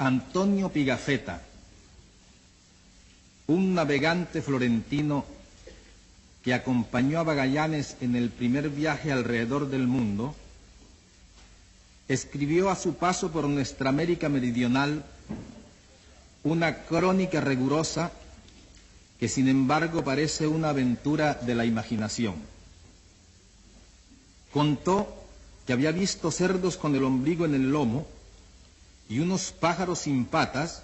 Antonio Pigafetta, un navegante florentino que acompañó a Magallanes en el primer viaje alrededor del mundo, escribió a su paso por nuestra América meridional una crónica rigurosa que sin embargo parece una aventura de la imaginación. Contó que había visto cerdos con el ombligo en el lomo y unos pájaros sin patas,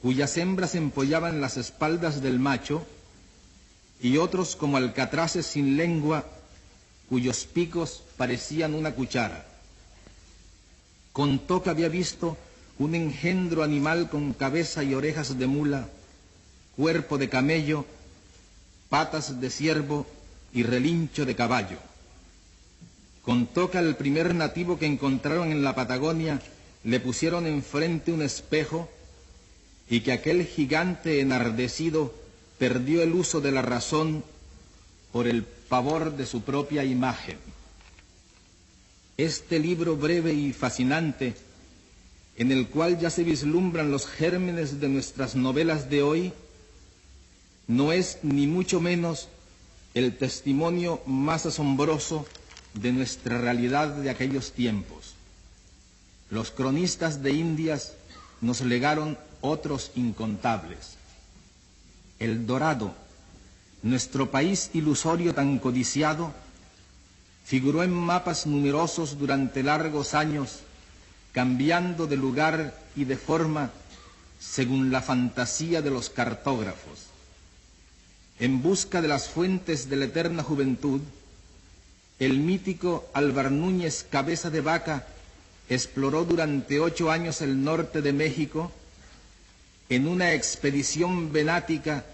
cuyas hembras empollaban las espaldas del macho, y otros como alcatraces sin lengua, cuyos picos parecían una cuchara. Contó que había visto un engendro animal con cabeza y orejas de mula, cuerpo de camello, patas de ciervo y relincho de caballo. Contó que al primer nativo que encontraron en la Patagonia le pusieron enfrente un espejo y que aquel gigante enardecido perdió el uso de la razón por el pavor de su propia imagen. Este libro breve y fascinante, en el cual ya se vislumbran los gérmenes de nuestras novelas de hoy, no es ni mucho menos el testimonio más asombroso de nuestra realidad de aquellos tiempos. Los cronistas de Indias nos legaron otros incontables. El Dorado, nuestro país ilusorio tan codiciado, figuró en mapas numerosos durante largos años, cambiando de lugar y de forma según la fantasía de los cartógrafos. En busca de las fuentes de la eterna juventud, el mítico Álvar Núñez Cabeza de Vaca exploró durante 8 años el norte de México en una expedición venática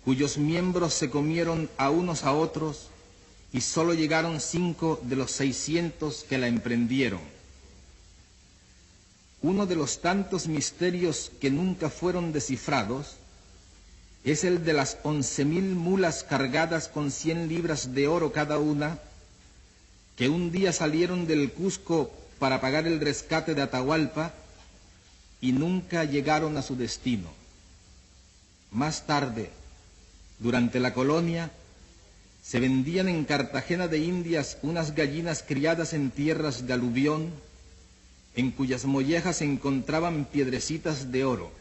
cuyos miembros se comieron a unos a otros y solo llegaron 5 de los 600 que la emprendieron. Uno de los tantos misterios que nunca fueron descifrados es el de las 11,000 mulas cargadas con 100 libras de oro cada una, que un día salieron del Cusco para pagar el rescate de Atahualpa y nunca llegaron a su destino. Más tarde, durante la colonia, se vendían en Cartagena de Indias unas gallinas criadas en tierras de aluvión, en cuyas mollejas se encontraban piedrecitas de oro.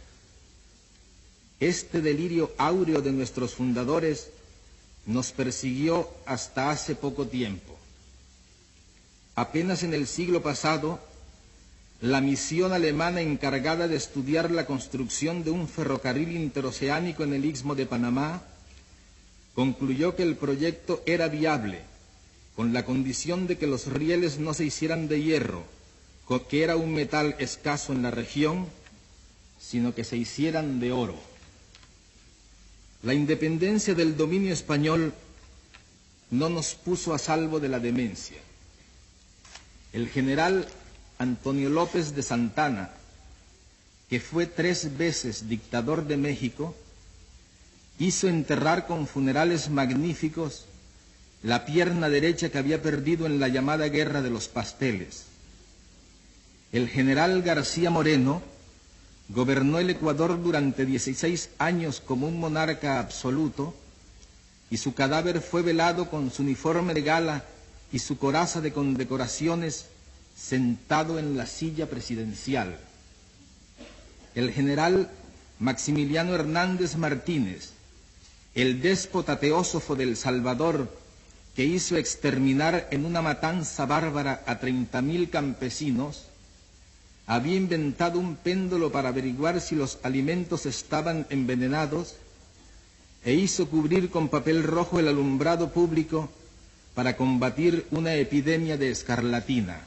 Este delirio áureo de nuestros fundadores nos persiguió hasta hace poco tiempo. Apenas en el siglo pasado, la misión alemana encargada de estudiar la construcción de un ferrocarril interoceánico en el Istmo de Panamá concluyó que el proyecto era viable, con la condición de que los rieles no se hicieran de hierro, que era un metal escaso en la región, sino que se hicieran de oro. La independencia del dominio español no nos puso a salvo de la demencia. El general Antonio López de Santana, que fue 3 veces dictador de México, hizo enterrar con funerales magníficos la pierna derecha que había perdido en la llamada Guerra de los Pasteles. El general García Moreno gobernó el Ecuador durante 16 años como un monarca absoluto y su cadáver fue velado con su uniforme de gala y su coraza de condecoraciones sentado en la silla presidencial. El general Maximiliano Hernández Martínez, el déspota teósofo del Salvador, que hizo exterminar en una matanza bárbara a 30,000 campesinos, había inventado un péndulo para averiguar si los alimentos estaban envenenados e hizo cubrir con papel rojo el alumbrado público para combatir una epidemia de escarlatina.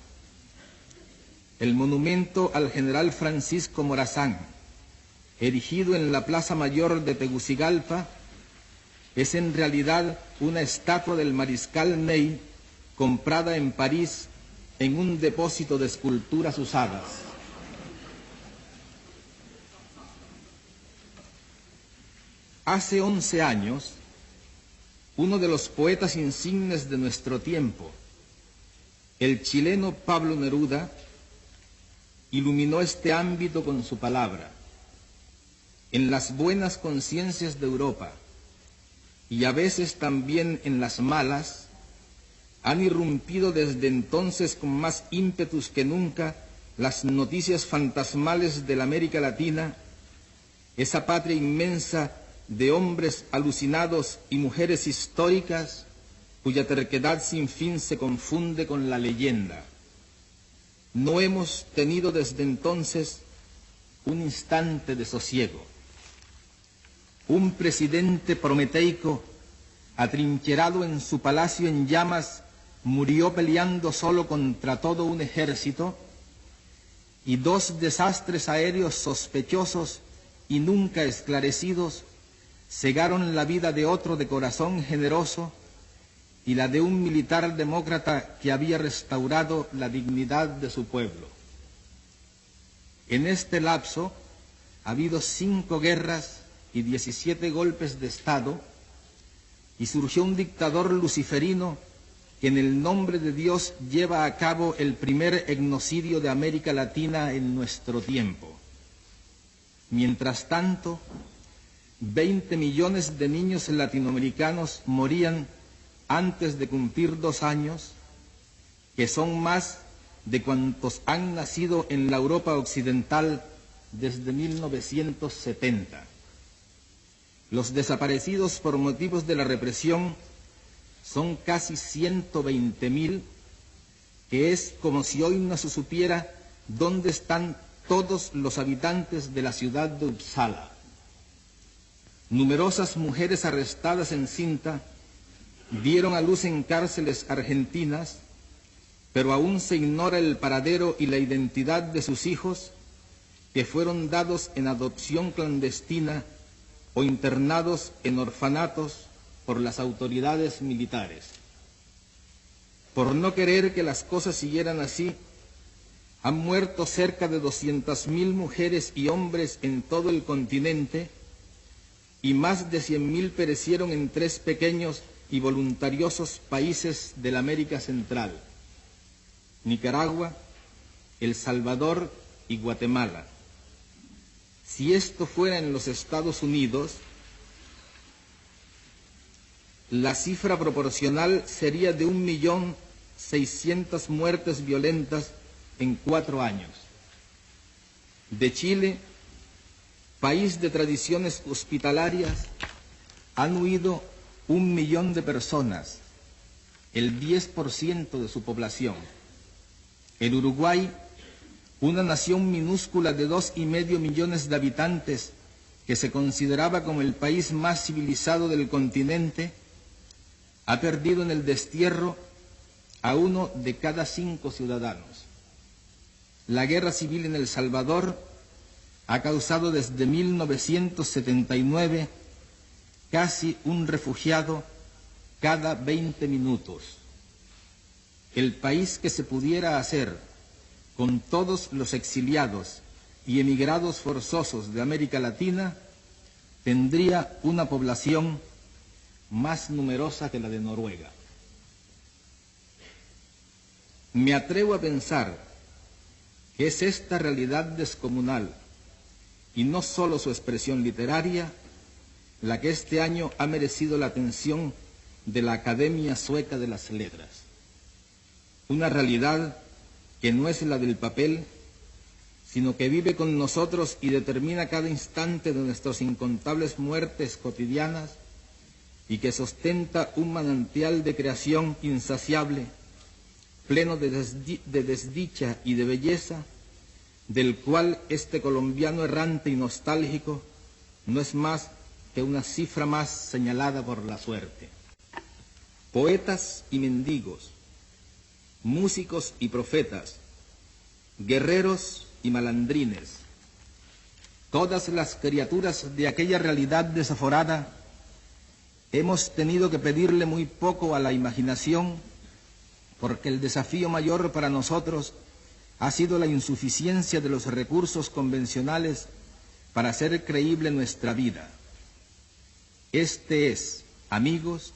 El monumento al general Francisco Morazán, erigido en la Plaza Mayor de Tegucigalpa, es en realidad una estatua del mariscal Ney comprada en París en un depósito de esculturas usadas. Hace 11 años, uno de los poetas insignes de nuestro tiempo, el chileno Pablo Neruda, iluminó este ámbito con su palabra. En las buenas conciencias de Europa, y a veces también en las malas, han irrumpido desde entonces con más ímpetus que nunca las noticias fantasmales de la América Latina, esa patria inmensa de hombres alucinados y mujeres históricas cuya terquedad sin fin se confunde con la leyenda. No hemos tenido desde entonces un instante de sosiego. Un presidente prometeico, atrincherado en su palacio en llamas, murió peleando solo contra todo un ejército, y 2 desastres aéreos sospechosos y nunca esclarecidos cegaron la vida de otro de corazón generoso y la de un militar demócrata que había restaurado la dignidad de su pueblo. En este lapso ha habido 5 guerras y 17 golpes de Estado, y surgió un dictador luciferino que en el nombre de Dios lleva a cabo el primer etnocidio de América Latina en nuestro tiempo. Mientras tanto, 20 millones de niños latinoamericanos morían antes de cumplir 2 años, que son más de cuantos han nacido en la Europa occidental desde 1970. Los desaparecidos por motivos de la represión son casi 120.000, que es como si hoy no se supiera dónde están todos los habitantes de la ciudad de Uppsala. Numerosas mujeres arrestadas en cinta dieron a luz en cárceles argentinas, pero aún se ignora el paradero y la identidad de sus hijos, que fueron dados en adopción clandestina o internados en orfanatos por las autoridades militares. Por no querer que las cosas siguieran así, han muerto cerca de 200.000 mujeres y hombres en todo el continente, y más de 100.000 perecieron en 3 pequeños y voluntariosos países de la América Central: Nicaragua, El Salvador y Guatemala. Si esto fuera en los Estados Unidos, la cifra proporcional sería de 1.600.000 muertes violentas en 4 años. De Chile, país de tradiciones hospitalarias, han huido 1 millón de personas, el 10% de su población. El Uruguay, una nación minúscula de 2,5 millones de habitantes, que se consideraba como el país más civilizado del continente, ha perdido en el destierro a 1 de cada 5 ciudadanos. La guerra civil en El Salvador ha causado desde 1979 casi un refugiado cada 20 minutos. El país que se pudiera hacer con todos los exiliados y emigrados forzosos de América Latina tendría una población más numerosa que la de Noruega. Me atrevo a pensar que es esta realidad descomunal, y no solo su expresión literaria, la que este año ha merecido la atención de la Academia Sueca de las Letras. Una realidad que no es la del papel, sino que vive con nosotros y determina cada instante de nuestras incontables muertes cotidianas, y que sostenta un manantial de creación insaciable, pleno de desdicha y de belleza, del cual este colombiano errante y nostálgico no es más que una cifra más señalada por la suerte. Poetas y mendigos, músicos y profetas, guerreros y malandrines, todas las criaturas de aquella realidad desaforada, hemos tenido que pedirle muy poco a la imaginación, porque el desafío mayor para nosotros ha sido la insuficiencia de los recursos convencionales para hacer creíble nuestra vida. Este es, amigos,